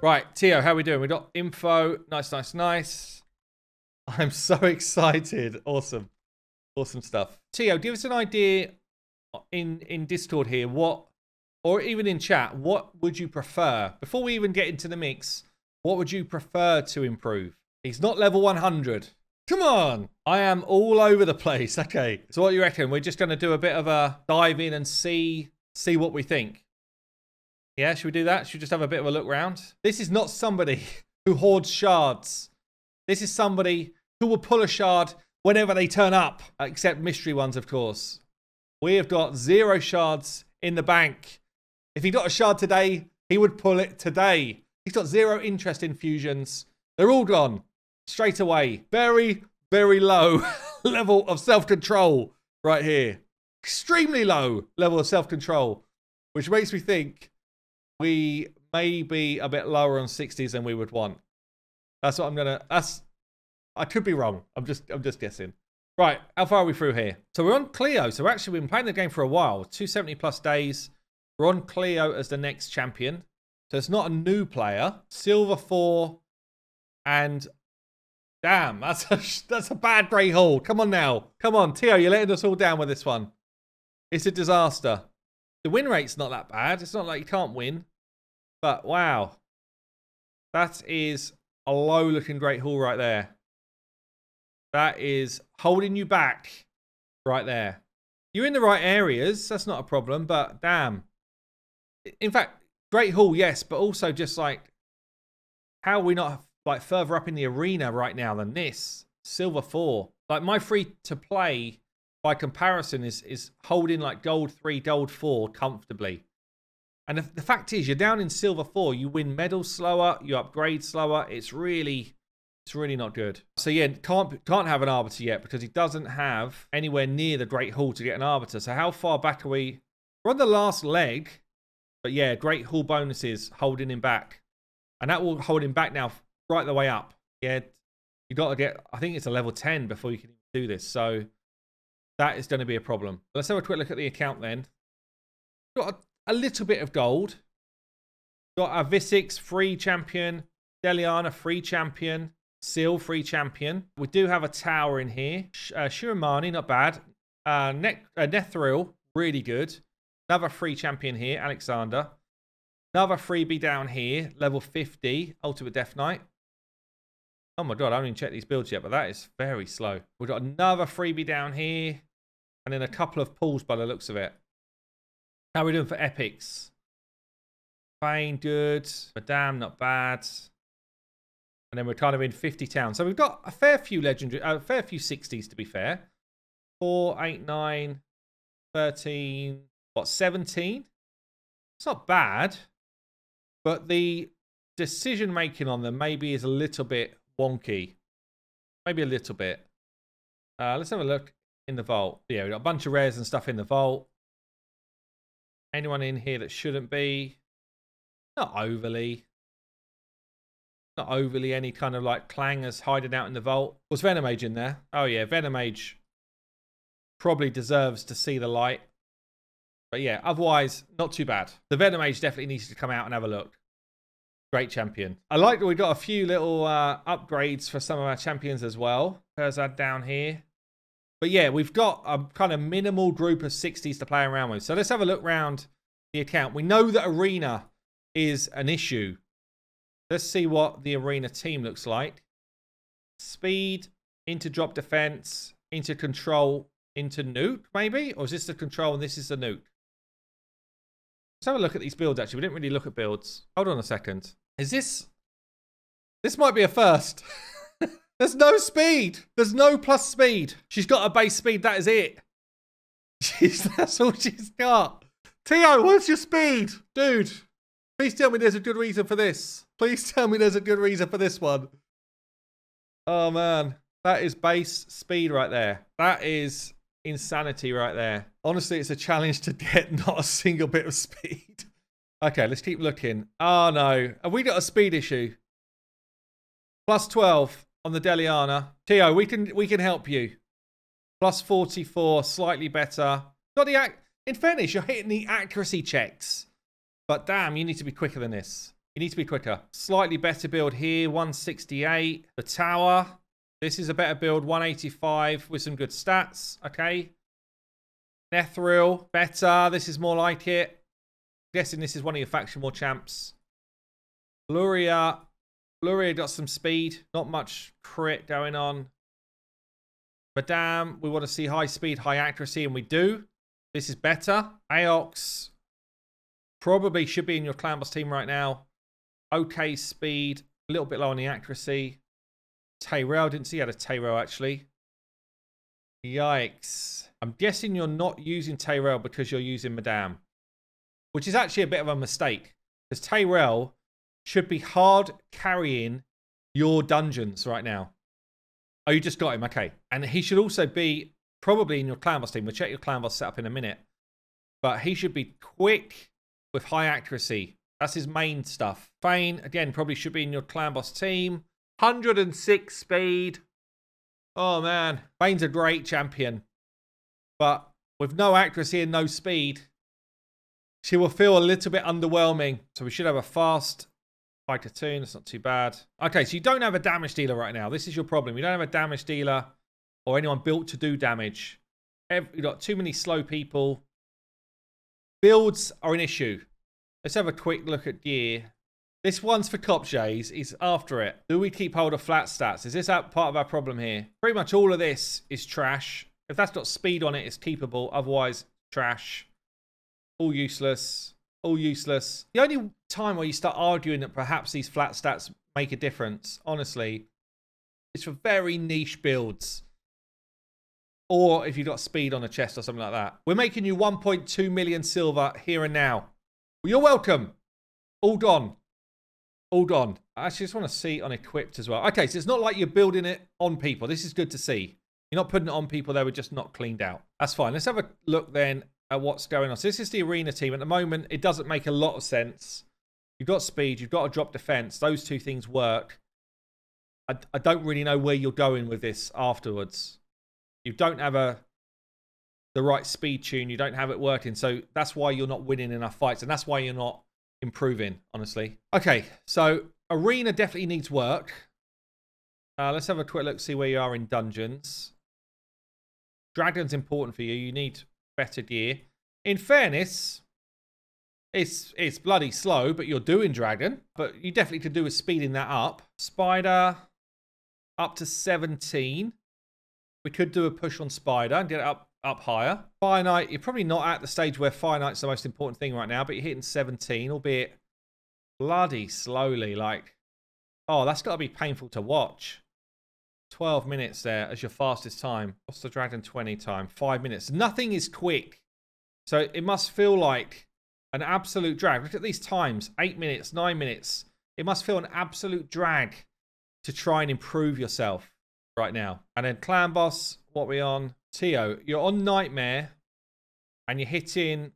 Right, Tio, how we doing? We got info. Nice. I'm so excited. Awesome stuff. Tio, give us an idea in Discord here, what, or even in chat, what would you prefer? Before we even get into the mix, what would you prefer to improve? He's not level 100. Come on. I am all over the place. Okay, so what do you reckon? We're just going to do a bit of a dive in and see what we think. Yeah, should we do that? Should we just have a bit of a look around? This is not somebody who hoards shards. This is somebody who will pull a shard whenever they turn up, except mystery ones, of course. We have got 0 shards in the bank. If he got a shard today, he would pull it today. He's got 0 interest in fusions. They're all gone straight away. Very, very low level of self-control right here. Extremely low level of self-control, which makes me think we may be a bit lower on 60s than we would want. That's what I'm gonna. I could be wrong. I'm just guessing. Right, how far are we through here? So we're on Cleo. So actually, we've been playing the game for a while. 270 plus days. We're on Cleo as the next champion. So it's not a new player. Silver 4, and damn, that's a bad grey hole. Come on now, come on, Tio, you're letting us all down with this one. It's a disaster. The win rate's not that bad. It's not like you can't win. But wow. That is a low-looking Great Hall right there. That is holding you back right there. You're in the right areas. That's not a problem. But damn. In fact, Great Hall, yes. But also just like, how are we not like further up in the arena right now than this? Silver 4. Like my free-to-play, by comparison, is holding like gold 3, gold 4 comfortably. And the fact is, you're down in silver 4. You win medals slower. You upgrade slower. It's really not good. So yeah, can't have an arbiter yet because he doesn't have anywhere near the Great Hall to get an arbiter. So how far back are we? We're on the last leg. But yeah, Great Hall bonuses holding him back. And that will hold him back now right the way up. Yeah, you got to get, I think it's a level 10 before you can do this. So that is going to be a problem. Let's have a quick look at the account then. Got a little bit of gold. Got our Visix free champion, Deliana free champion, Seal free champion. We do have a tower in here. Shiramani, not bad. Nethril, really good. Another free champion here, Alexander. Another freebie down here, level 50, Ultimate Death Knight. Oh my god, I haven't even checked these builds yet, but that is very slow. We've got another freebie down here, and then a couple of pulls by the looks of it. How are we doing for epics? Fane, good. Madame, not bad. And then we're kind of in 50 towns. So we've got a fair few legendary, a fair few 60s to be fair. 4, 8, 9, 13, what, 17? It's not bad. But the decision making on them maybe is a little bit wonky. Maybe a little bit. Let's have a look in the vault. Yeah, we've got a bunch of rares and stuff in the vault. Anyone in here that shouldn't be? Not overly. Not overly any kind of like clangers hiding out in the vault. Was Venomage in there? Oh yeah, Venomage probably deserves to see the light. But yeah, otherwise, not too bad. The Venomage definitely needs to come out and have a look. Great champion. I like that we got a few little upgrades for some of our champions as well. Herzad down here. But yeah, we've got a kind of minimal group of 60s to play around with. So let's have a look around the account. We know that arena is an issue. Let's see what the arena team looks like. Speed, into drop defense, into control, into nuke, maybe? Or is this the control and this is the nuke? Let's have a look at these builds, actually. We didn't really look at builds. Hold on a second. Is this... This might be a first. There's no speed. There's no plus speed. She's got a base speed. That is it. That's all she's got. Tio, what's your speed? Dude, please tell me there's a good reason for this. Please tell me there's a good reason for this one. Oh, man. That is base speed right there. That is insanity right there. Honestly, it's a challenge to get not a single bit of speed. Okay, let's keep looking. Oh, no. Have we got a speed issue? Plus 12. On the Deliana. Tio, we can help you. Plus 44, slightly better. Got the in fairness, you're hitting the accuracy checks. But damn, you need to be quicker than this. You need to be quicker. Slightly better build here, 168. The tower. This is a better build, 185 with some good stats. Okay. Nethril, better. This is more like it. Guessing this is one of your faction war champs. Luria. Luria got some speed. Not much crit going on. Madame, we want to see high speed, high accuracy, and we do. This is better. Aox probably should be in your clan boss team right now. Okay speed. A little bit low on the accuracy. Tyrell, didn't see you had a Tyrell actually. Yikes. I'm guessing you're not using Tyrell because you're using Madame. Which is actually a bit of a mistake. Because Tyrell should be hard carrying your dungeons right now. Oh, you just got him. Okay. And he should also be probably in your clan boss team. We'll check your clan boss setup in a minute. But he should be quick with high accuracy. That's his main stuff. Fane, again, probably should be in your clan boss team. 106 speed. Oh, man. Fane's a great champion. But with no accuracy and no speed, she will feel a little bit underwhelming. So we should have a fast fighter tune. That's not too bad. Okay, so you don't have a damage dealer right now. This is your problem. You don't have a damage dealer or anyone built to do damage. You've got too many slow people. Builds are an issue. Let's have a quick look at gear. This one's for Copjays. He's after it. Do we keep hold of flat stats? Is this part of our problem here? Pretty much all of this is trash. If that's got speed on it, it's keepable. Otherwise, trash. All useless. All useless. The only time where you start arguing that perhaps these flat stats make a difference, honestly, is for very niche builds. Or if you've got speed on a chest or something like that. We're making you 1.2 million silver here and now. Well, you're welcome. All gone. All gone. I actually just want to see on equipped as well. Okay, so it's not like you're building it on people. This is good to see. You're not putting it on people. They were just not cleaned out. That's fine. Let's have a look then at what's going on. So this is the arena team. At the moment, it doesn't make a lot of sense. You've got speed. You've got to drop defense. Those two things work. I don't really know where you're going with this afterwards. You don't have the right speed tune. You don't have it working. So that's why you're not winning enough fights. And that's why you're not improving, honestly. Okay, so arena definitely needs work. Let's have a quick look, see where you are in dungeons. Dragon's important for you. You need better gear. In fairness, it's bloody slow, but you're doing dragon. But you definitely could do with speeding that up. Spider, up to 17. We could do a push on Spider and get it up higher. Fire Knight, you're probably not at the stage where Fire Knight's the most important thing right now, but you're hitting 17, albeit bloody slowly. Like, oh, that's got to be painful to watch. 12 minutes there as your fastest time. What's the Dragon 20 time? 5 minutes. Nothing is quick. So it must feel like an absolute drag. Look at these times. 8 minutes, 9 minutes. It must feel an absolute drag to try and improve yourself right now. And then Clan Boss, what are we on? Tio, you're on Nightmare and you're hitting,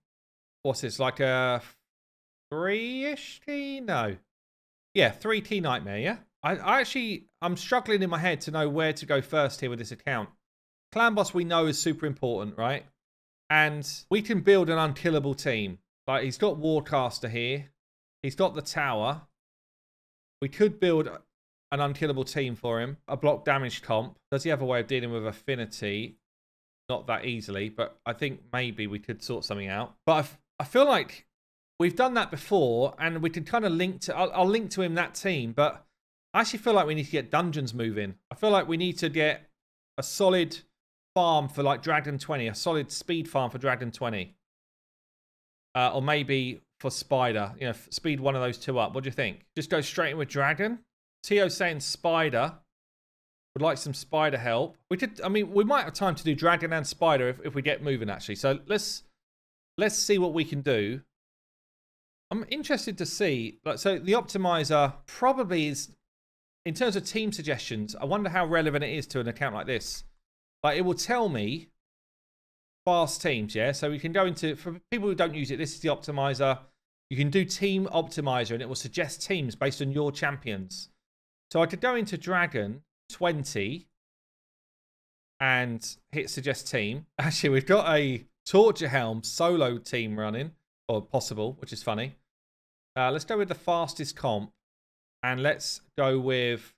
what's this, like a 3-ish key? No. Yeah, 3 key Nightmare, yeah? I'm struggling in my head to know where to go first here with this account. Clan Boss we know is super important, right? And we can build an unkillable team. Like, he's got Warcaster here. He's got the tower. We could build an unkillable team for him. A block damage comp. Does he have a way of dealing with affinity? Not that easily, but I think maybe we could sort something out. But I feel like we've done that before, and we could kind of link to... I'll link to him that team, but I actually feel like we need to get dungeons moving. I feel like we need to get a solid farm for like Dragon 20, a solid speed farm for Dragon 20. Or maybe for Spider, you know, speed one of those two up. What do you think? Just go straight in with Dragon? Tio's saying Spider. Would like some Spider help. We could, I mean, we might have time to do Dragon and Spider if we get moving, actually. So let's see what we can do. I'm interested to see, like, so the optimizer probably is, in terms of team suggestions, I wonder how relevant it is to an account like this. Like, it will tell me fast teams, yeah? So we can go into, for people who don't use it, this is the optimizer. You can do team optimizer and it will suggest teams based on your champions. So I could go into Dragon 20 and hit suggest team. Actually, we've got a Torture Helm solo team running, or possible, which is funny. Let's go with the fastest comp. And let's go with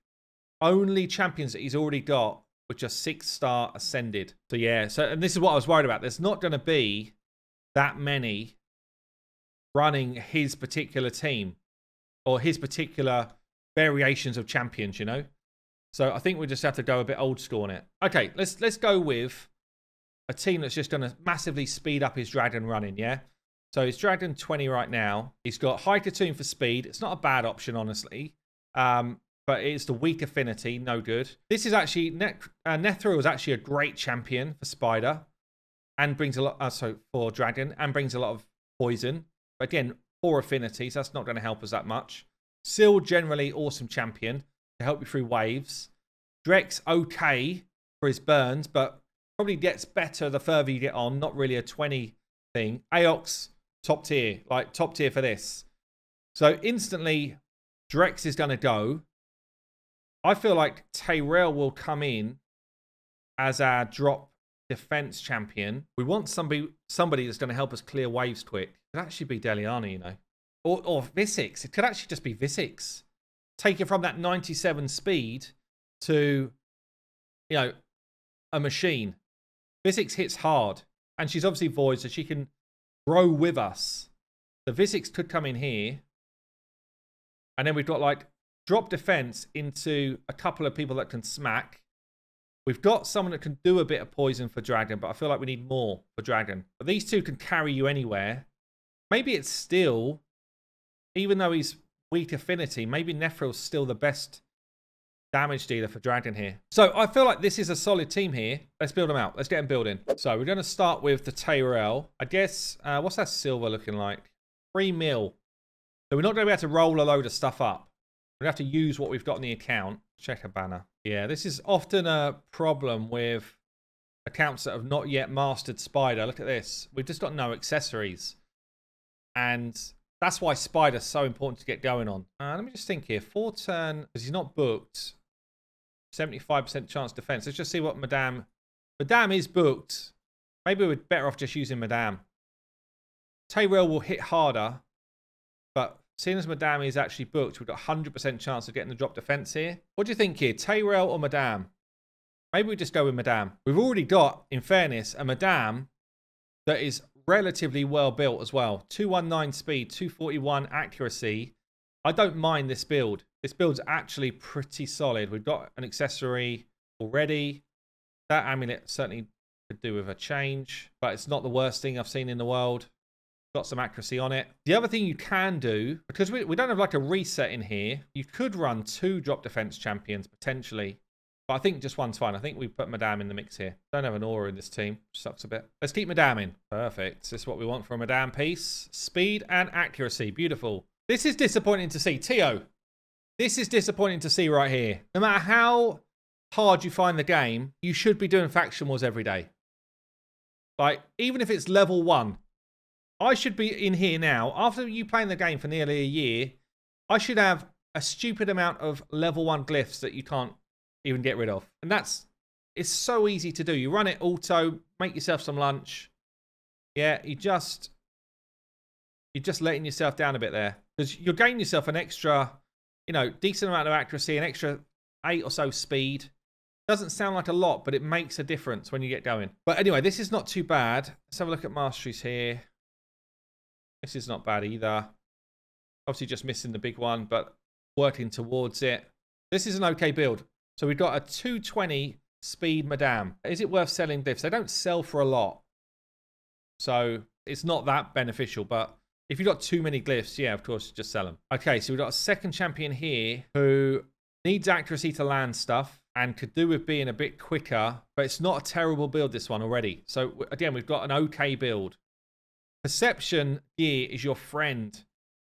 only champions that he's already got, which are 6-star ascended. So yeah, and this is what I was worried about. There's not going to be that many running his particular team or his particular variations of champions, you know? So I think we just have to go a bit old school on it. Okay, let's go with a team that's just going to massively speed up his dragon running, yeah? So he's dragon 20 right now. He's got high Katoon for speed. It's not a bad option, honestly. But it's the weak affinity, no good. This is actually, Nethril is actually a great champion for Spider. And brings a lot, for dragon, and brings a lot of poison. But again, poor affinities, that's not going to help us that much. Seal, generally awesome champion to help you through waves. Drex, okay for his burns, but probably gets better the further you get on. Not really a 20 thing. Aox, top tier. Like, top tier for this. So, instantly, Drex is going to go. I feel like Tyrell will come in as our drop defense champion. We want somebody that's going to help us clear waves quick. It could actually be Deliana, you know. Or Visix. It could actually just be Visix. Take it from that 97 speed to, you know, a machine. Visix hits hard. And she's obviously void, so she can grow with us. The Visix could come in here. And then we've got, like, drop defense into a couple of people that can smack. We've got someone that can do a bit of poison for dragon, but I feel like we need more for dragon. But these two can carry you anywhere. Maybe it's still, even though he's weak affinity, maybe Nethril's still the best damage dealer for dragon here. So I feel like this is a solid team here. Let's build them out. Let's get them building. So we're going to start with the Tyrell. I guess, what's that silver looking like? 3 mil. So we're not going to be able to roll a load of stuff up. We have to use what we've got in the account. Check a banner. Yeah, this is often a problem with accounts that have not yet mastered Spider. Look at this. We've just got no accessories. And that's why Spider's so important to get going on. Let me just think here. 4 turn, because he's not booked. 75% chance defense. Let's just see what Madame... Madame is booked. Maybe we're better off just using Madame. Tyrell will hit harder. But seeing as Madame is actually booked, we've got 100% chance of getting the drop defense here. What do you think here? Tyrell or Madame? Maybe we just go with Madame. We've already got, in fairness, a Madame that is relatively well built as well. 219 speed, 241 accuracy. I don't mind this build. This build's actually pretty solid. We've got an accessory already. That amulet certainly could do with a change, but it's not the worst thing I've seen in the world. Got some accuracy on it. The other thing you can do, because we don't have like a reset in here, you could run 2 drop defense champions potentially. But I think just one's fine. I think we put Madame in the mix here. Don't have an aura in this team. Sucks a bit. Let's keep Madame in. Perfect. This is what we want for a Madame piece. Speed and accuracy. Beautiful. This is disappointing to see. Tio, this is disappointing to see right here. No matter how hard you find the game, you should be doing faction wars every day. Like, even if it's level 1. I should be in here now. After you playing the game for nearly a year, I should have a stupid amount of level 1 glyphs that you can't even get rid of. And it's so easy to do. You run it auto, make yourself some lunch. Yeah, you're just letting yourself down a bit there. Because you're gaining yourself an extra, you know, decent amount of accuracy, an extra 8 or so speed. Doesn't sound like a lot, but it makes a difference when you get going. But anyway, this is not too bad. Let's have a look at masteries here. This is not bad either. Obviously just missing the big one, but working towards it. This is an okay build. So we've got a 220 speed Madame. Is it worth selling glyphs? They don't sell for a lot. So it's not that beneficial, but if you've got too many glyphs, yeah, of course, just sell them. Okay, so we've got a second champion here who needs accuracy to land stuff and could do with being a bit quicker, but it's not a terrible build, this one already. So again, we've got an okay build. Perception gear is your friend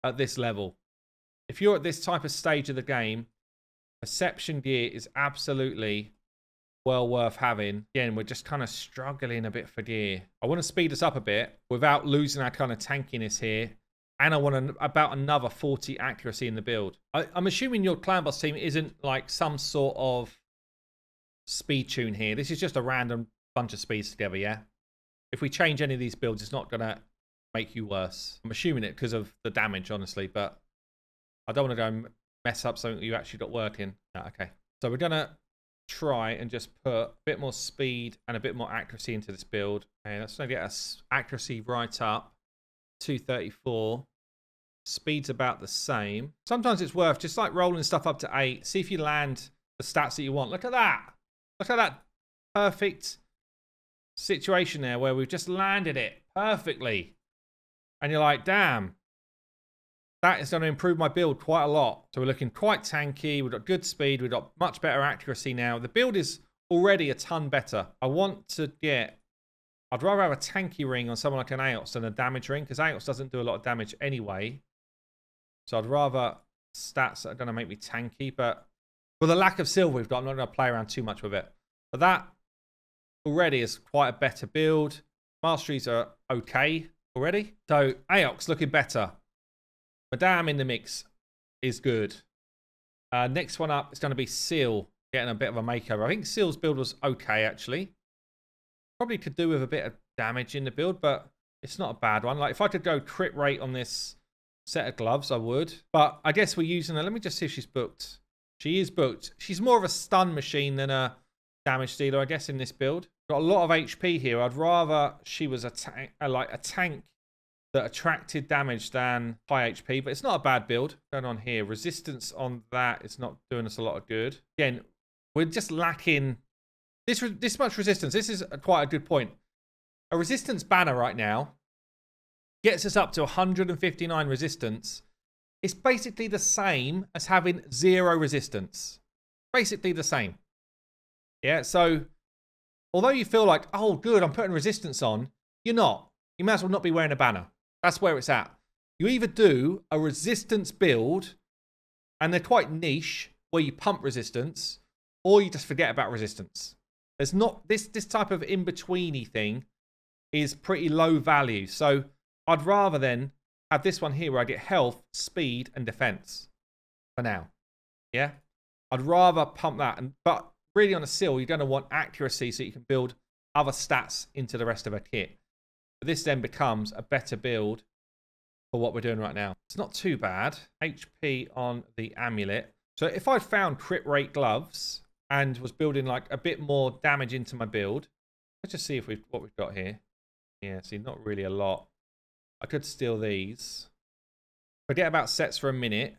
at this level. If you're at this type of stage of the game, perception gear is absolutely well worth having. Again, we're just kind of struggling a bit for gear. I want to speed us up a bit without losing our kind of tankiness here. And I want about another 40 accuracy in the build. I'm assuming your clan boss team isn't like some sort of speed tune here. This is just a random bunch of speeds together, yeah? If we change any of these builds, it's not going to make you worse. I'm assuming it because of the damage, honestly, but I don't want to go and mess up something you actually got working. Okay. So we're going to try and just put a bit more speed and a bit more accuracy into this build. Okay, that's going to get us accuracy right up. 234. Speed's about the same. Sometimes it's worth just like rolling stuff up to 8. See if you land the stats that you want. Look at that. Look at that perfect situation there where we've just landed it perfectly. And you're like, damn, that is going to improve my build quite a lot. So we're looking quite tanky. We've got good speed. We've got much better accuracy now. The build is already a ton better. I'd rather have a tanky ring on someone like an Aox than a damage ring, because Aox doesn't do a lot of damage anyway. So I'd rather stats that are going to make me tanky. But with the lack of silver we've got, I'm not going to play around too much with it. But that already is quite a better build. Masteries are okay already. So Aox looking better. Madame in the mix is good. Next one up is going to be Seal, getting a bit of a makeover. I think Seal's build was okay, actually. Probably could do with a bit of damage in the build, but it's not a bad one. Like, if I could go crit rate on this set of gloves, I would. But I guess we're using her. Let me just see if she's booked. She is booked. She's more of a stun machine than a damage dealer, I guess, in this build. Got a lot of HP here. I'd rather she was a tank that attracted damage than high HP, but it's not a bad build going on here. Resistance on that is not doing us a lot of good. Again, we're just lacking this much resistance. This is quite a good point. A resistance banner right now gets us up to 159 resistance. It's basically the same as having 0 resistance. Basically the same. Yeah, so although you feel like, oh, good, I'm putting resistance on, you're not. You might as well not be wearing a banner. That's where it's at. You either do a resistance build, and they're quite niche, where you pump resistance, or you just forget about resistance. There's not this type of in-betweeny thing is pretty low value. So I'd rather then have this one here where I get health, speed, and defense for now. Yeah, I'd rather pump that. But really on a Seal, you're going to want accuracy so you can build other stats into the rest of a kit. But this then becomes a better build for what we're doing right now. It's not too bad. HP on the amulet. So if I found crit rate gloves and was building like a bit more damage into my build, let's just see if what we've got here. Yeah, see, not really a lot. I could steal these. Forget about sets for a minute.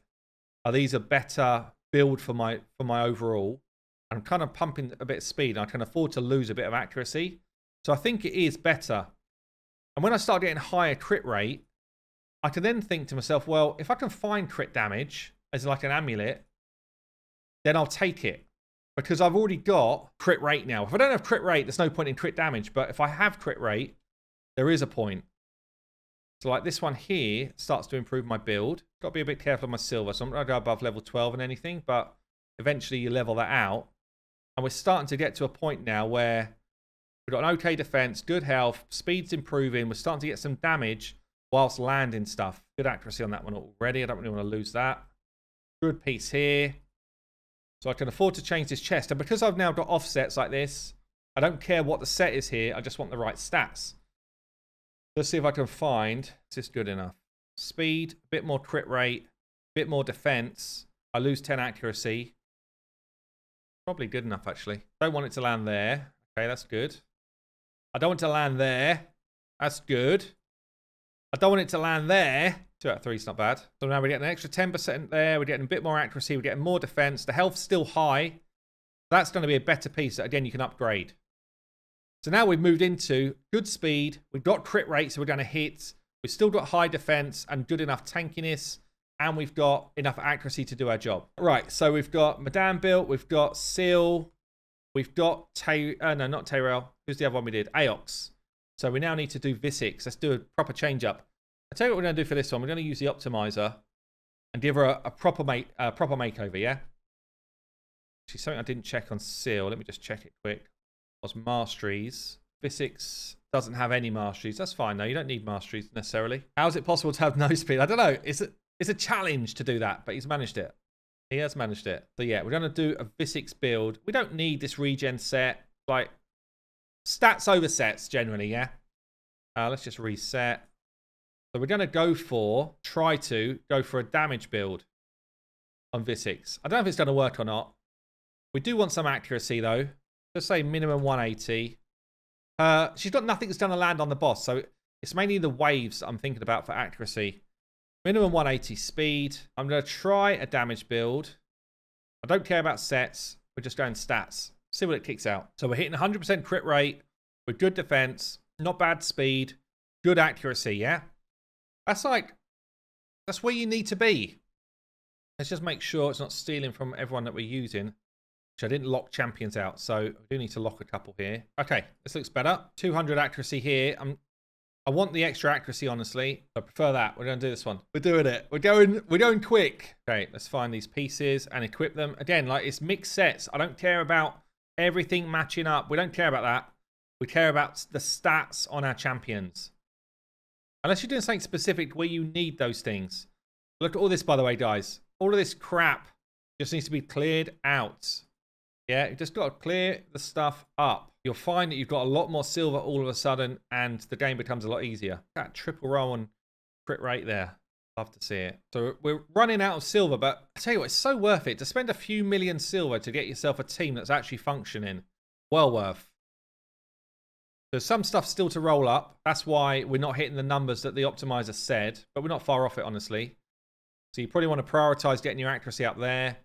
These a better build for my overall? I'm kind of pumping a bit of speed. I can afford to lose a bit of accuracy. So I think it is better. And when I start getting higher crit rate, I can then think to myself, well, if I can find crit damage as like an amulet, then I'll take it. Because I've already got crit rate now. If I don't have crit rate, there's no point in crit damage. But if I have crit rate, there is a point. So like this one here starts to improve my build. Got to be a bit careful of my silver. So I'm not going to go above level 12 and anything. But eventually you level that out. And we're starting to get to a point now where we've got an okay defense, good health, speed's improving. We're starting to get some damage whilst landing stuff. Good accuracy on that one already. I don't really want to lose that. Good piece here. So I can afford to change this chest. And because I've now got offsets like this, I don't care what the set is here. I just want the right stats. Let's see if I can find, is this good enough? Speed, a bit more crit rate, a bit more defense. I lose 10 accuracy. Probably good enough, actually. Don't want it to land there. Okay, that's good. I don't want it to land there. That's good. I don't want it to land there. 2 out of 3 is not bad. So now we're getting an extra 10% there. We're getting a bit more accuracy. We're getting more defense. The health's still high. That's going to be a better piece that, again, you can upgrade. So now we've moved into good speed. We've got crit rate, so we're going to hit. We've still got high defense and good enough tankiness. And we've got enough accuracy to do our job. Right, so we've got Madame built. We've got Seal. We've got no, not Tyrell. Who's the other one we did? Aox. So we now need to do Visix. Let's do a proper change up. I'll tell you what we're going to do for this one. We're going to use the optimizer and give her a proper makeover, yeah? Actually, something I didn't check on Seal. Let me just check it quick. Was masteries. Visix doesn't have any masteries. That's fine, though. You don't need masteries necessarily. How is it possible to have no speed? I don't know. It's a challenge to do that, but he's managed it. He has managed it. So yeah, we're going to do a Visix build. We don't need this regen set. Like, stats over sets generally, yeah? Let's just reset. So we're going to try to go for a damage build on Visix. I don't know if it's going to work or not. We do want some accuracy though. Let's say minimum 180. She's got nothing that's going to land on the boss, so it's mainly the waves I'm thinking about for accuracy. Minimum 180 speed. I'm going to try a damage build. I don't care about sets. We're just going stats. See what it kicks out. So we're hitting 100% crit rate with good defense, not bad speed, good accuracy, yeah? That's where you need to be. Let's just make sure it's not stealing from everyone that we're using. Which I didn't lock champions out, so I do need to lock a couple here. Okay, this looks better. 200 accuracy here. I want the extra accuracy, honestly. I prefer that. We're going to do this one. We're doing it. We're going quick. Okay, let's find these pieces and equip them. Again, like it's mixed sets. I don't care about everything matching up. We don't care about that. We care about the stats on our champions. Unless you're doing something specific where you need those things. Look at all this, by the way, guys. All of this crap just needs to be cleared out. Yeah, you've just got to clear the stuff up. You'll find that you've got a lot more silver all of a sudden, and the game becomes a lot easier. That triple roll on crit rate there. Love to see it. So we're running out of silver, but I tell you what, it's so worth it to spend a few million silver to get yourself a team that's actually functioning. Well worth. There's some stuff still to roll up. That's why we're not hitting the numbers that the optimizer said, but we're not far off it, honestly. So you probably want to prioritize getting your accuracy up there.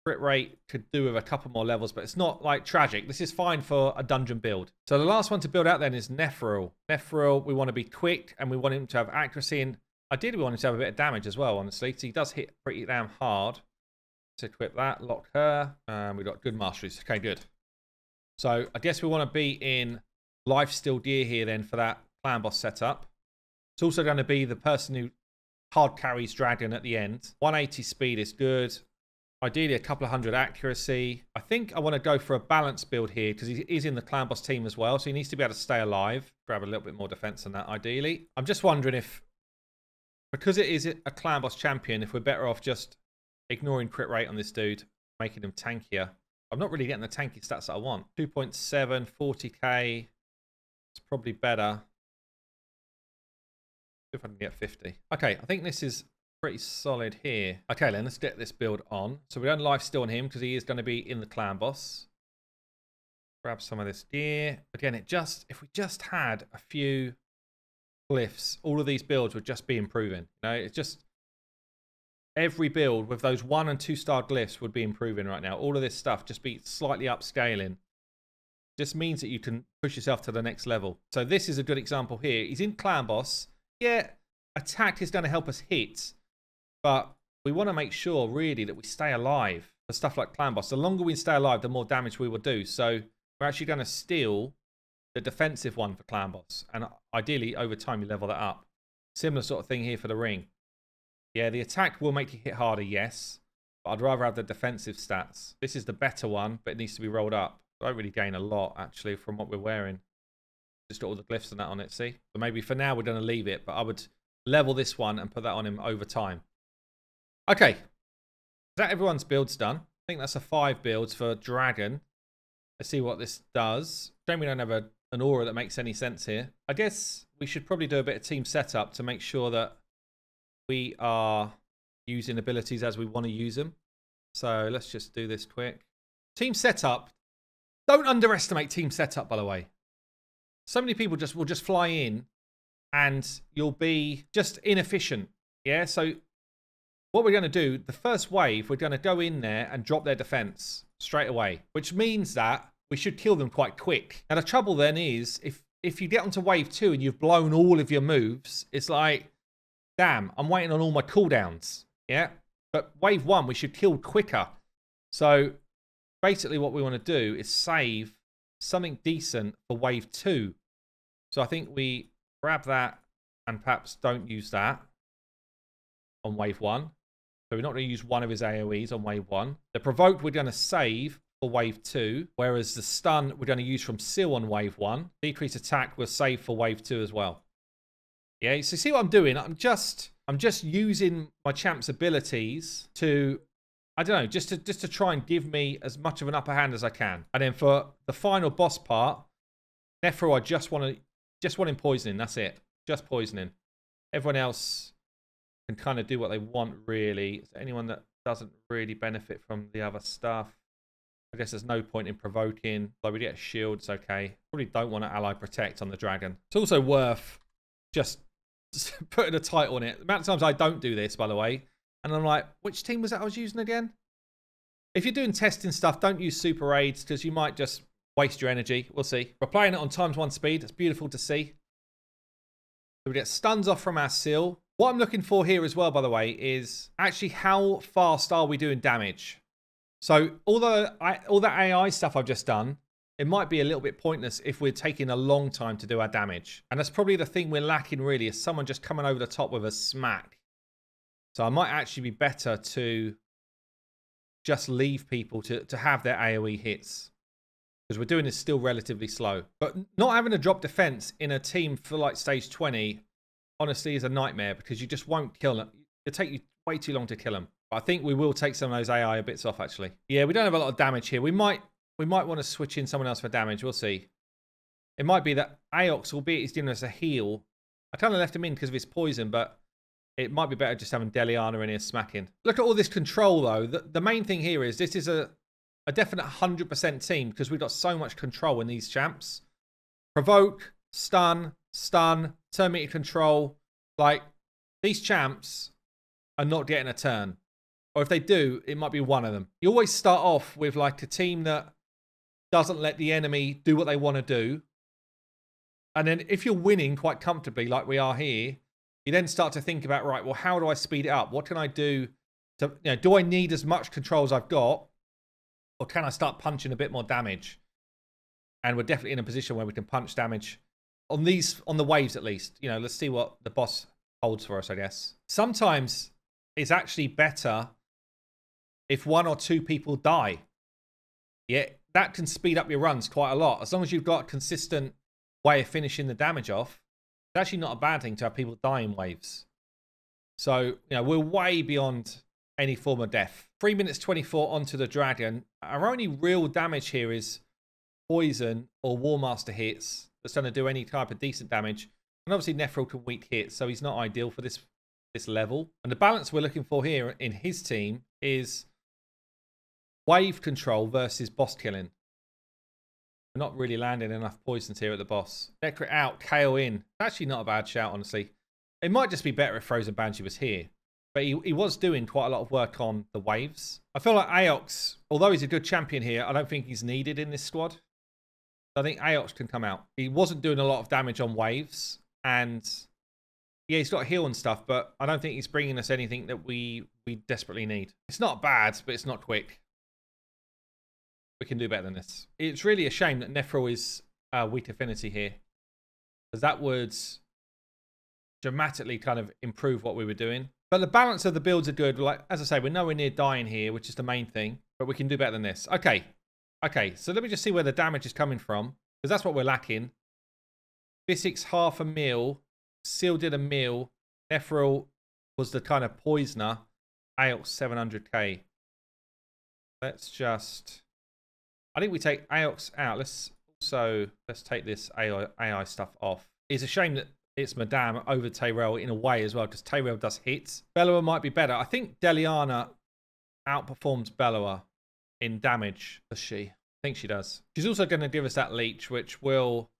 Crit rate could do with a couple more levels, but it's not like tragic. This is fine for a dungeon build. So the last one to build out then is Nephril. Nephril, we want to be quick and we want him to have accuracy, and ideally we want him to have a bit of damage as well, honestly. So he does hit pretty damn hard. To equip that, lock her. We've got good masteries. Okay, good. So I guess we want to be in Lifesteal Deer here then for that clan boss setup. It's also going to be the person who hard carries dragon at the end. 180 speed is good. Ideally a couple of hundred accuracy. I think I want to go for a balanced build here because he is in the clan boss team as well, so he needs to be able to stay alive. Grab a little bit more defense than that ideally. I'm just wondering if, because it is a clan boss champion, if we're better off just ignoring crit rate on this dude, making him tankier. I'm not really getting the tanky stats that I want. 2.7, 40k. It's probably better. See if I can get 50. Okay, I think this is pretty solid here. Okay, then let's get this build on. So we don't lifesteal on him because he is going to be in the clan boss. Grab some of this gear. Again, if we just had a few glyphs, all of these builds would just be improving. You know, it's just every build with those 1 and 2 star glyphs would be improving right now. All of this stuff just be slightly upscaling. Just means that you can push yourself to the next level. So this is a good example here. He's in clan boss. Yeah, attack is going to help us hit, but we want to make sure really that we stay alive for stuff like clan boss. The longer we stay alive, the more damage we will do. So we're actually going to steal the defensive one for clan boss, and ideally over time you level that up. Similar sort of thing here for the ring. Yeah, the attack will make you hit harder, yes, but I'd rather have the defensive stats. This is the better one, but it needs to be rolled up. I don't really gain a lot actually from what we're wearing. Just got all the glyphs and that on it, see? So maybe for now we're going to leave it, but I would level this one and put that on him over time. Okay. Is that everyone's builds done? I think that's a 5 builds for Dragon. Let's see what this does. Shame we don't have an aura that makes any sense here. I guess we should probably do a bit of team setup to make sure that we are using abilities as we want to use them. So let's just do this quick. Team setup. Don't underestimate team setup, by the way. So many people will just fly in and you'll be just inefficient. Yeah, so what we're going to do, the first wave, we're going to go in there and drop their defense straight away, which means that we should kill them quite quick. And the trouble then is, if you get onto wave 2 and you've blown all of your moves, it's like, damn, I'm waiting on all my cooldowns. Yeah, but wave 1, we should kill quicker. So basically what we want to do is save something decent for wave 2. So I think we grab that and perhaps don't use that on wave 1. So we're not going to use one of his AoEs on wave 1. The provoked we're going to save for wave 2, whereas the stun we're going to use from Seal on wave 1. Decrease attack we'll save for wave 2 as well. Yeah, so see what I'm doing? I'm just using my champ's abilities to, I don't know, just to try and give me as much of an upper hand as I can. And then for the final boss part, Nephril, I just want him poisoning. That's it. Just poisoning. Everyone else can kind of do what they want, really. Is there anyone that doesn't really benefit from the other stuff? I guess there's no point in provoking. Like, we get a shield, it's okay. Probably don't want to ally protect on the dragon. It's also worth just putting a title on it. The amount of times I don't do this, by the way, and I'm like, which team was that I was using again? If you're doing testing stuff, don't use super aids because you might just waste your energy. We'll see. We're playing it on ×1 speed. It's beautiful to see. So we get stuns off from our seal. What I'm looking for here as well, by the way, is actually how fast are we doing damage? So all that AI stuff I've just done, it might be a little bit pointless if we're taking a long time to do our damage. And that's probably the thing we're lacking really, is someone just coming over the top with a smack. So I might actually be better to just leave people to have their AoE hits. Because we're doing this still relatively slow. But not having a drop defense in a team for like stage 20, honestly, is a nightmare because you just won't kill them. It'll take you way too long to kill them. But I think we will take some of those AI bits off, actually. Yeah, we don't have a lot of damage here. We might want to switch in someone else for damage. We'll see. It might be that Aox, albeit he's giving us a heal. I kind of left him in because of his poison, but it might be better just having Deliana in here smacking. Look at all this control, though. The main thing here is this is a definite 100% team because we've got so much control in these champs. Provoke, stun, turn meter control. Like, these champs are not getting a turn. Or if they do, it might be one of them. You always start off with like a team that doesn't let the enemy do what they want to do. And then if you're winning quite comfortably like we are here, you then start to think about, right, well, how do I speed it up? What can I do to, do I need as much control as I've got? Or can I start punching a bit more damage? And we're definitely in a position where we can punch damage on the waves at least. Let's see what the boss holds for us, I guess. Sometimes it's actually better if 1 or 2 people die. Yeah, that can speed up your runs quite a lot. As long as you've got a consistent way of finishing the damage off, it's actually not a bad thing to have people die in waves. So, we're way beyond any form of death. 3 minutes 24 onto the dragon. Our only real damage here is poison or War Master hits. That's going to do any type of decent damage. And obviously Nephril can weak hit, so he's not ideal for this level. And the balance we're looking for here in his team is wave control versus boss killing. We're not really landing enough poisons here at the boss. Necrit out, KO in. Actually not a bad shout, honestly. It might just be better if Frozen Banshee was here. But he was doing quite a lot of work on the waves. I feel like Aox, although he's a good champion here, I don't think he's needed in this squad. I think Aox can come out. He wasn't doing a lot of damage on waves. And yeah, he's got heal and stuff, but I don't think he's bringing us anything that we desperately need. It's not bad, but it's not quick. We can do better than this. It's really a shame that Nephril is weak affinity here, because that would dramatically kind of improve what we were doing. But the balance of the builds are good. Like, as I say, we're nowhere near dying here, which is the main thing, but we can do better than this. Okay, so let me just see where the damage is coming from, because that's what we're lacking. Physics, 0.5 mil. Seal did 1 mil. Nephril was the kind of poisoner. Aox 700k. Let's I think we take Aox out. Let's take this AI stuff off. It's a shame that it's Madame over Tyrell in a way as well, because Tyrell does hits. Bellower might be better. I think Deliana outperforms Bellower in damage. Does she? I think she does. She's also going to give us that leech, which will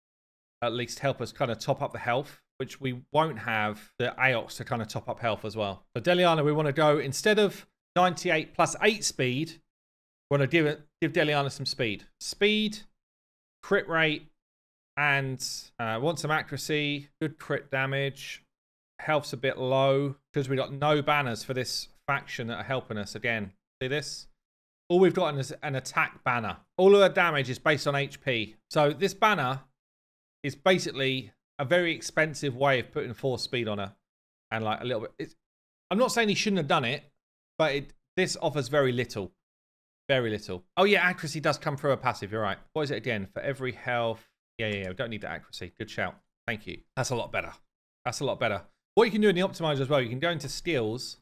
at least help us kind of top up the health, which we won't have the Aox to kind of top up health as well. So Deliana, we want to go, instead of 98 plus 8 speed, we want to give Deliana some speed. Speed, crit rate, and want some accuracy, good crit damage. Health's a bit low because we got no banners for this faction that are helping us again. See this? All we've got is an attack banner. All of our damage is based on HP. So this banner is basically a very expensive way of putting force speed on her. And like a little bit. I'm not saying he shouldn't have done it, but this offers very little. Very little. Oh yeah, accuracy does come through a passive. You're right. What is it again? For every health. Yeah. We don't need the accuracy. Good shout. Thank you. That's a lot better. That's a lot better. What you can do in the optimizer as well, you can go into skills.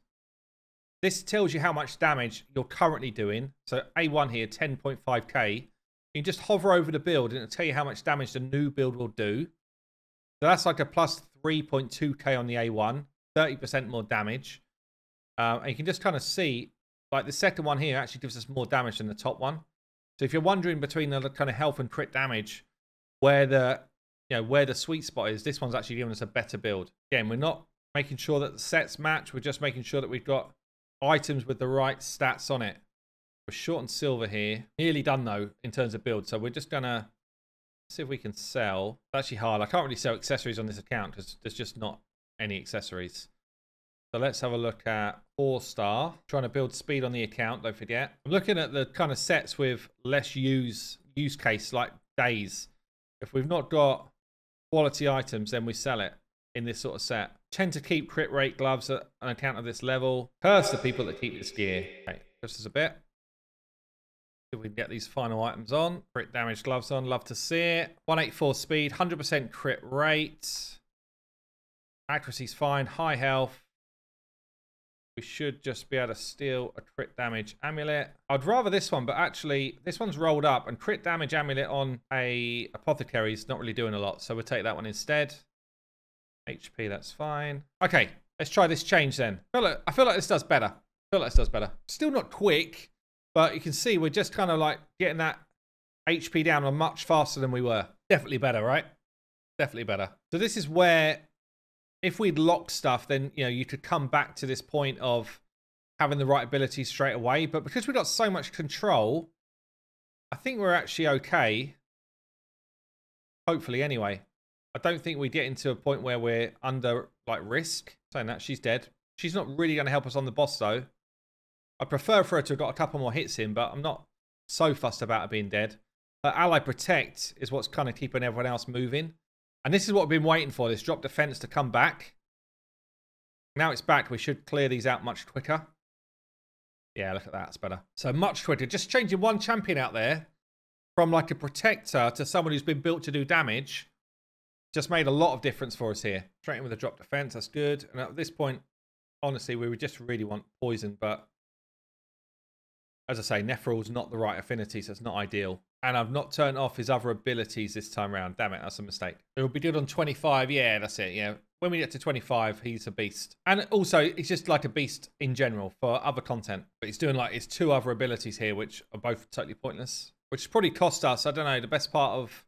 This tells you how much damage you're currently doing. So A1 here, 10.5k. You can just hover over the build and it'll tell you how much damage the new build will do. So that's like a plus 3.2k on the A1, 30% more damage. And you can just kind of see, like the second one here actually gives us more damage than the top one. So if you're wondering between the kind of health and crit damage, where the sweet spot is, this one's actually giving us a better build. Again, we're not making sure that the sets match. We're just making sure that we've got items with the right stats on it. We're short on silver here. Nearly done though in terms of build. So we're just gonna see if we can sell. It's actually hard. I can't really sell accessories on this account because there's just not any accessories. So let's have a look at 4-star. Trying to build speed on the account, don't forget. I'm looking at the kind of sets with less use case, like days. If we've not got quality items, then we sell it in this sort of set. Tend to keep crit rate gloves at an account of this level. Curse the people that keep this gear. Okay, just as a bit. See if we can get these final items on. Crit damage gloves on, love to see it. 184 speed, 100% crit rate. Accuracy's fine, high health. We should just be able to steal a crit damage amulet. I'd rather this one, but actually this one's rolled up, and crit damage amulet on a apothecary is not really doing a lot, so we'll take that one instead. HP, that's fine. Okay, let's try this change then. I feel like this does better. Still not quick, but you can see we're just kind of like getting that HP down on much faster than we were. Definitely better, right? Definitely better. So this is where, if we'd locked stuff, then, you know, you could come back to this point of having the right abilities straight away. But because we've got so much control, I think we're actually okay. Hopefully, anyway. I don't think we get into a point where we're under, like, risk. Saying that, she's dead. She's not really going to help us on the boss, though. I prefer for her to have got a couple more hits in, but I'm not so fussed about her being dead. Her ally protect is what's kind of keeping everyone else moving. And this is what we've been waiting for, this drop defense to come back. Now it's back, we should clear these out much quicker. Yeah, look at that, it's better. So much quicker. Just changing one champion out there from like a protector to someone who's been built to do damage just made a lot of difference for us here. Straight in with a drop defense, that's good. And at this point, honestly, we would just really want poison, but as I say, Nephral's not the right affinity, so it's not ideal. And I've not turned off his other abilities this time around. Damn it, that's a mistake. It will be good on 25. Yeah, that's it. Yeah, when we get to 25, he's a beast. And also, he's just like a beast in general for other content. But he's doing like his 2 other abilities here, which are both totally pointless. Which probably cost us, I don't know, the best part of...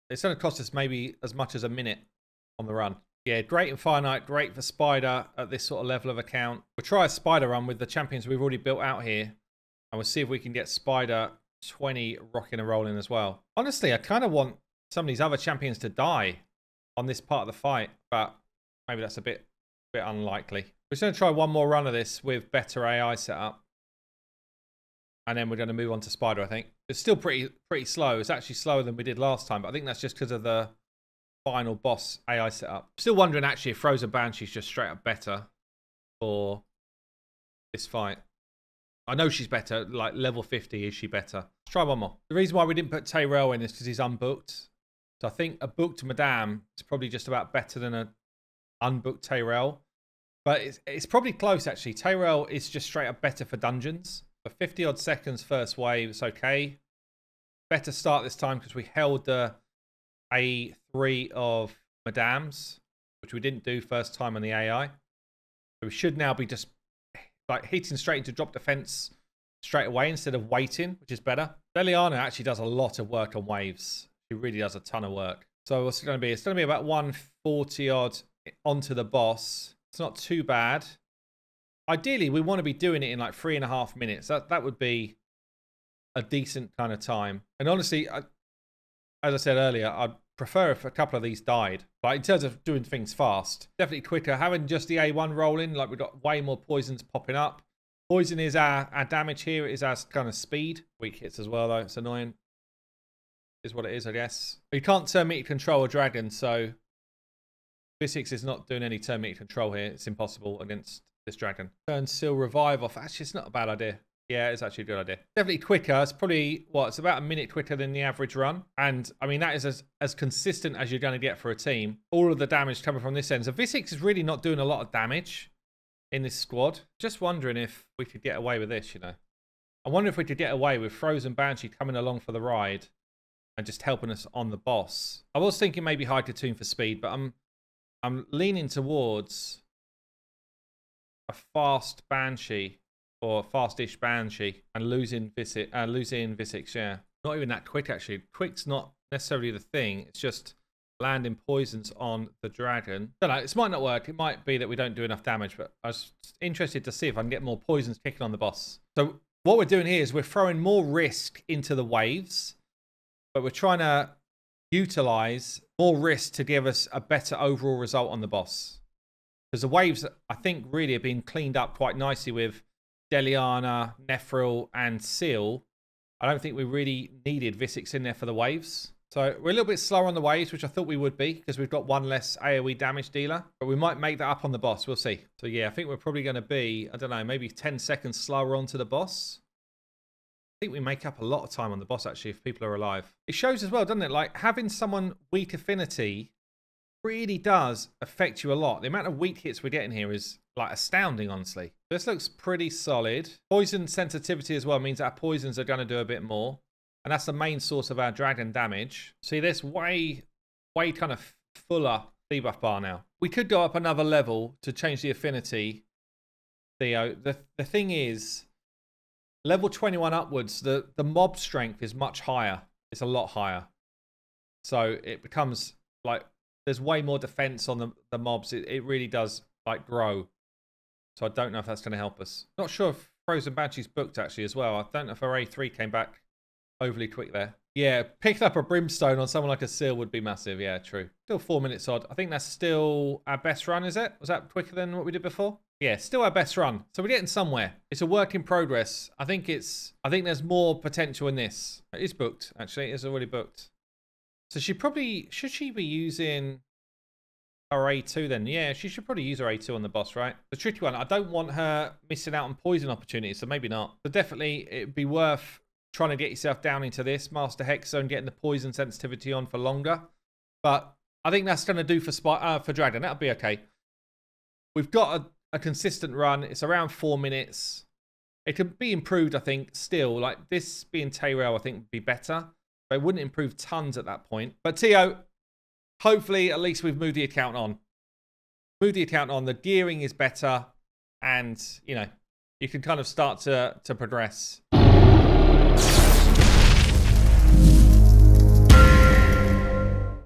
It's going to cost us maybe as much as a minute on the run. Yeah, great in Finite, great for Spider at this sort of level of account. We'll try a Spider run with the champions we've already built out here. And we'll see if we can get Spider 20 rocking and rolling as well. Honestly, I kind of want some of these other champions to die on this part of the fight, but maybe that's a bit unlikely. We're just going to try one more run of this with better AI setup. And then we're going to move on to Spider, I think. It's still pretty slow. It's actually slower than we did last time, but I think that's just because of the final boss AI setup. Still wondering actually if Frozen Banshee's just straight up better for this fight. I know she's better, like level 50, is she better? Let's try one more. The reason why we didn't put Tyrell in is because he's unbooked. So I think a booked Madame is probably just about better than an unbooked Tyrell. But it's probably close, actually. Tyrell is just straight up better for dungeons. For 50 odd seconds first wave, it's okay. Better start this time because we held the A3 of Madame's, which we didn't do first time on the AI. So we should now be just like hitting straight into drop defense straight away instead of waiting, which is better. Deliana actually does a lot of work on waves. She really does a ton of work. So what's it going to be? It's going to be about 140 odd onto the boss. It's not too bad. Ideally, we want to be doing it in like 3.5 minutes. That would be a decent kind of time. And honestly, as I said earlier, I'd prefer if a couple of these died. But in terms of doing things fast, definitely quicker. Having just the A1 rolling, like we've got way more poisons popping up. Poison is our damage here. It is our kind of speed. Weak hits as well, though. It's annoying. Is what it is, I guess. You can't turn meter control a dragon, so Physics is not doing any turn meter control here. It's impossible against this dragon. Turn Seal Revive off. Actually, it's not a bad idea. Yeah, it's actually a good idea. Definitely quicker. It's probably, it's about a minute quicker than the average run. And, I mean, that is as consistent as you're going to get for a team. All of the damage coming from this end. So Visix is really not doing a lot of damage in this squad. Just wondering if we could get away with this, you know. I wonder if we could get away with Frozen Banshee coming along for the ride and just helping us on the boss. I was thinking maybe High Platoon for speed, but I'm I'm leaning towards a fast Banshee or fast-ish Banshee and losing Visix, yeah. Not even that quick, actually. Quick's not necessarily the thing. It's just landing poisons on the dragon. Don't know, this might not work. It might be that we don't do enough damage, but I was interested to see if I can get more poisons kicking on the boss. So what we're doing here is we're throwing more risk into the waves, but we're trying to utilize more risk to give us a better overall result on the boss. Because the waves, I think, really have been cleaned up quite nicely with Deliana, Nephril, and Seal. I don't think we really needed Visix in there for the waves. So we're a little bit slower on the waves, which I thought we would be, because we've got one less AoE damage dealer. But we might make that up on the boss. We'll see. So yeah, I think we're probably going to be, I don't know, maybe 10 seconds slower onto the boss. I think we make up a lot of time on the boss, actually, if people are alive. It shows as well, doesn't it? Like, having someone weak affinity really does affect you a lot. The amount of weak hits we're getting here is, like, astounding, honestly. This looks pretty solid. Poison sensitivity as well means our poisons are going to do a bit more. And that's the main source of our dragon damage. See, this way kind of fuller debuff bar now. We could go up another level to change the affinity, Theo. The thing is, level 21 upwards, the mob strength is much higher. It's a lot higher. So it becomes, like, there's way more defense on the mobs. It really does, like, grow. So I don't know if that's going to help us. Not sure if Frozen Banshee's booked, actually, as well. I don't know if our A3 came back overly quick there. Yeah, picking up a Brimstone on someone like a Seal would be massive. Yeah, true. Still 4 minutes odd. I think that's still our best run, is it? Was that quicker than what we did before? Yeah, still our best run. So we're getting somewhere. It's a work in progress. I think there's more potential in this. It is booked, actually. It's already booked. So should she be using her A2 then? Yeah, she should probably use her A2 on the boss, right? The tricky one, I don't want her missing out on poison opportunities, so maybe not. But definitely, it'd be worth trying to get yourself down into this Master Hex Zone, getting the poison sensitivity on for longer. But I think that's going to do for Dragon. That'll be okay. We've got a consistent run. It's around 4 minutes. It can be improved, I think, still. Like, this being Tayrail, I think, would be better. But it wouldn't improve tons at that point. But Tio, hopefully, at least we've moved the account on. Move the account on. The gearing is better. And, you know, you can kind of start to progress.